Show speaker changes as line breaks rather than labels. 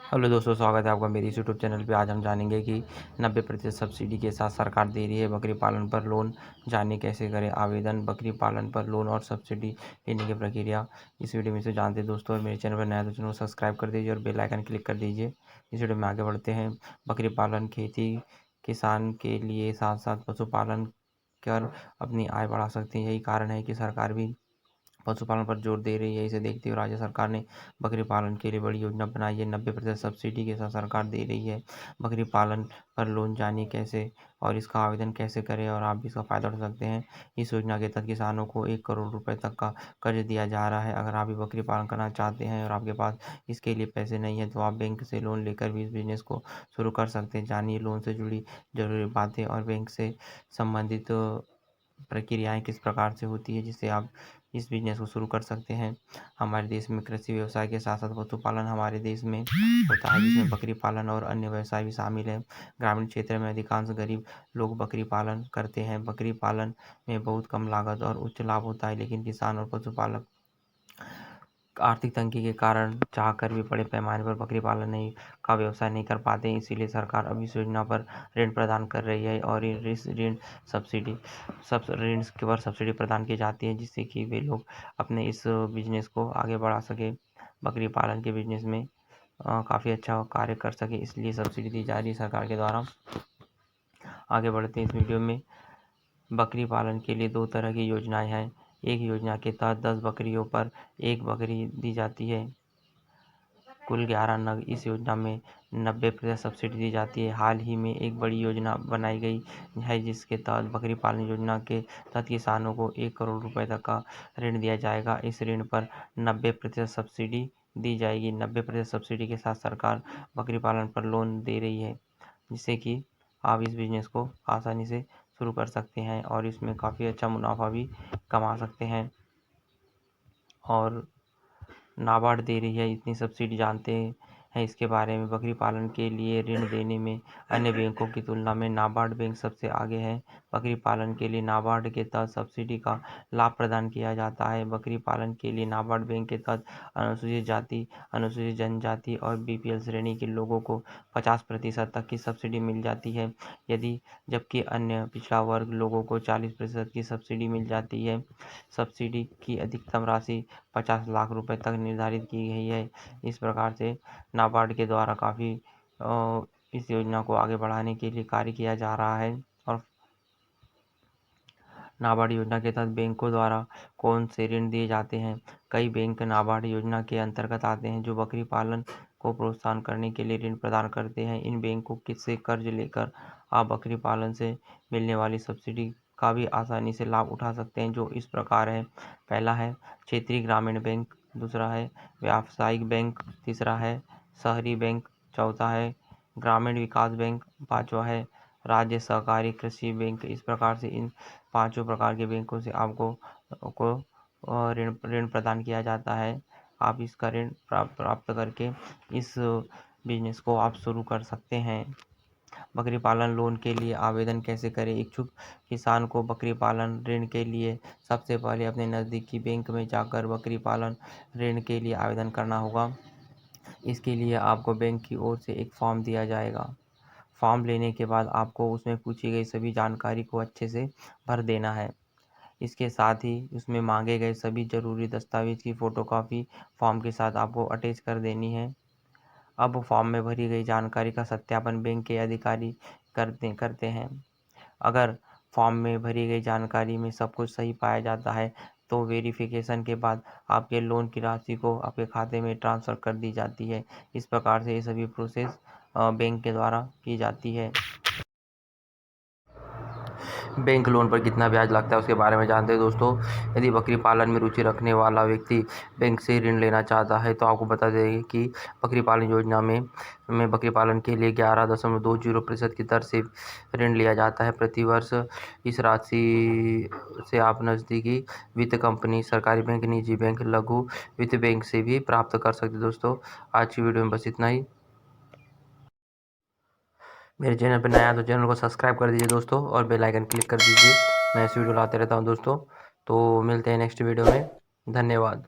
Hello दोस्तों, स्वागत है आपका मेरी यूट्यूब चैनल पे। आज हम जानेंगे कि 90% सब्सिडी के साथ सरकार दे रही है बकरी पालन पर लोन। जानिए कैसे करें आवेदन, बकरी पालन पर लोन और सब्सिडी लेने की प्रक्रिया इस वीडियो में से जानते हैं दोस्तों। और मेरे चैनल पर नया तो चैनल को सब्सक्राइब कर दीजिए और बेल आइकन क्लिक कर दीजिए। इस वीडियो में आगे बढ़ते हैं। बकरी पालन खेती किसान के लिए साथ साथ पशुपालन कर अपनी आय बढ़ा सकते हैं। यही कारण है कि सरकार भी पशुपालन पर जोर दे रही है। इसे देखते हुए राज्य सरकार ने बकरी पालन के लिए बड़ी योजना बनाई है। 90% सब्सिडी के साथ सरकार दे रही है बकरी पालन पर लोन। जानिए कैसे और इसका आवेदन कैसे करें और आप भी इसका फ़ायदा उठा सकते हैं। इस योजना के तहत किसानों को 1 करोड़ रुपए तक का कर्ज दिया जा रहा है। अगर आप भी बकरी पालन करना चाहते हैं और आपके पास इसके लिए पैसे नहीं है तो आप बैंक से लोन लेकर भी इस बिजनेस को शुरू कर सकते हैं। जानिए लोन से जुड़ी जरूरी बातें और बैंक से संबंधित प्रक्रियाएं किस प्रकार से होती है जिससे आप इस बिजनेस को शुरू कर सकते हैं। हमारे देश में कृषि व्यवसाय के साथ साथ पशुपालन हमारे देश में होता है, जिसमें बकरी पालन और अन्य व्यवसाय भी शामिल है। ग्रामीण क्षेत्र में अधिकांश गरीब लोग बकरी पालन करते हैं। बकरी पालन में बहुत कम लागत और उच्च लाभ होता है, लेकिन किसान और पशुपालक आर्थिक तंगी के कारण चाहकर भी बड़े पैमाने पर बकरी पालन नहीं का व्यवसाय नहीं कर पाते। इसीलिए सरकार अब इस योजना पर ऋण प्रदान कर रही है और इस ऋण के पर सब्सिडी प्रदान की जाती है, जिससे कि वे लोग अपने इस बिजनेस को आगे बढ़ा सके। बकरी पालन के बिजनेस में काफ़ी अच्छा कार्य कर सके, इसलिए सब्सिडी दी जा रही है सरकार के द्वारा। आगे बढ़ते हैं इस वीडियो में। बकरी पालन के लिए 2 तरह की योजनाएं हैं। एक योजना के तहत 10 बकरियों पर 1 बकरी दी जाती है, कुल 11 नग। इस योजना में 90% सब्सिडी दी जाती है। हाल ही में एक बड़ी योजना बनाई गई है जिसके तहत बकरी पालन योजना के तहत किसानों को 1 करोड़ रुपए तक का ऋण दिया जाएगा। इस ऋण पर 90% सब्सिडी दी जाएगी। 90% सब्सिडी के साथ सरकार बकरी पालन पर लोन दे रही है, जिससे कि आप इस बिजनेस को आसानी से शुरू कर सकते हैं और इसमें काफ़ी अच्छा मुनाफा भी कमा सकते हैं। और नाबार्ड दे रही है इतनी सब्सिडी, जानते हैं इसके बारे में। बकरी पालन के लिए ऋण देने में अन्य बैंकों की तुलना में नाबार्ड बैंक सबसे आगे है। बकरी पालन के लिए नाबार्ड के तहत सब्सिडी का लाभ प्रदान किया जाता है। बकरी पालन के लिए नाबार्ड बैंक के तहत अनुसूचित जाति, अनुसूचित जनजाति और बीपीएल श्रेणी के लोगों को 50% तक की सब्सिडी मिल जाती है, यदि जबकि अन्य पिछड़ा वर्ग लोगों को 40% की सब्सिडी मिल जाती है। सब्सिडी की अधिकतम राशि 50 लाख रुपए तक निर्धारित की गई है। इस प्रकार से नाबार्ड के द्वारा काफ़ी इस योजना को आगे बढ़ाने के लिए कार्य किया जा रहा है। और नाबार्ड योजना के तहत बैंकों द्वारा कौन से ऋण दिए जाते हैं? कई बैंक नाबार्ड योजना के अंतर्गत आते हैं जो बकरी पालन को प्रोत्साहन करने के लिए ऋण प्रदान करते हैं। इन बैंकों से कर्ज लेकर आप बकरी पालन से मिलने वाली सब्सिडी का भी आसानी से लाभ उठा सकते हैं, जो इस प्रकार है। पहला है क्षेत्रीय ग्रामीण बैंक, दूसरा है व्यावसायिक बैंक, तीसरा है शहरी बैंक, चौथा है ग्रामीण विकास बैंक, पांचवा है राज्य सहकारी कृषि बैंक। इस प्रकार से इन 5 प्रकार के बैंकों से आपको को ऋण प्रदान किया जाता है। आप इसका ऋण प्राप्त करके इस बिजनेस को आप शुरू कर सकते हैं। बकरी पालन लोन के लिए आवेदन कैसे करें? इच्छुक किसान को बकरी पालन ऋण के लिए सबसे पहले अपने नज़दीकी बैंक में जाकर बकरी पालन ऋण के लिए आवेदन करना होगा। इसके लिए आपको बैंक की ओर से एक फॉर्म दिया जाएगा। फॉर्म लेने के बाद आपको उसमें पूछी गई सभी जानकारी को अच्छे से भर देना है। इसके साथ ही उसमें मांगे गए सभी जरूरी दस्तावेज की फ़ोटोकॉपी फॉर्म के साथ आपको अटैच कर देनी है। अब फॉर्म में भरी गई जानकारी का सत्यापन बैंक के अधिकारी करते हैं। अगर फॉर्म में भरी गई जानकारी में सब कुछ सही पाया जाता है तो वेरिफिकेशन के बाद आपके लोन की राशि को आपके खाते में ट्रांसफ़र कर दी जाती है। इस प्रकार से ये सभी प्रोसेस बैंक के द्वारा की जाती है। बैंक लोन पर कितना ब्याज लगता है उसके बारे में जानते हैं दोस्तों। यदि बकरी पालन में रुचि रखने वाला व्यक्ति बैंक से ऋण लेना चाहता है तो आपको बता दें कि बकरी पालन योजना में बकरी पालन के लिए 11.20% की दर से ऋण लिया जाता है प्रति वर्ष। इस राशि से आप नज़दीकी वित्त कंपनी, सरकारी बैंक, निजी बैंक, लघु वित्त बैंक से भी प्राप्त कर सकते हैं। दोस्तों आज की वीडियो में बस इतना ही। मेरे चैनल पर नया तो चैनल को सब्सक्राइब कर दीजिए दोस्तों और बेल आइकन क्लिक कर दीजिए। मैं ऐसी वीडियो लाते रहता हूँ दोस्तों। तो मिलते हैं नेक्स्ट वीडियो में। धन्यवाद।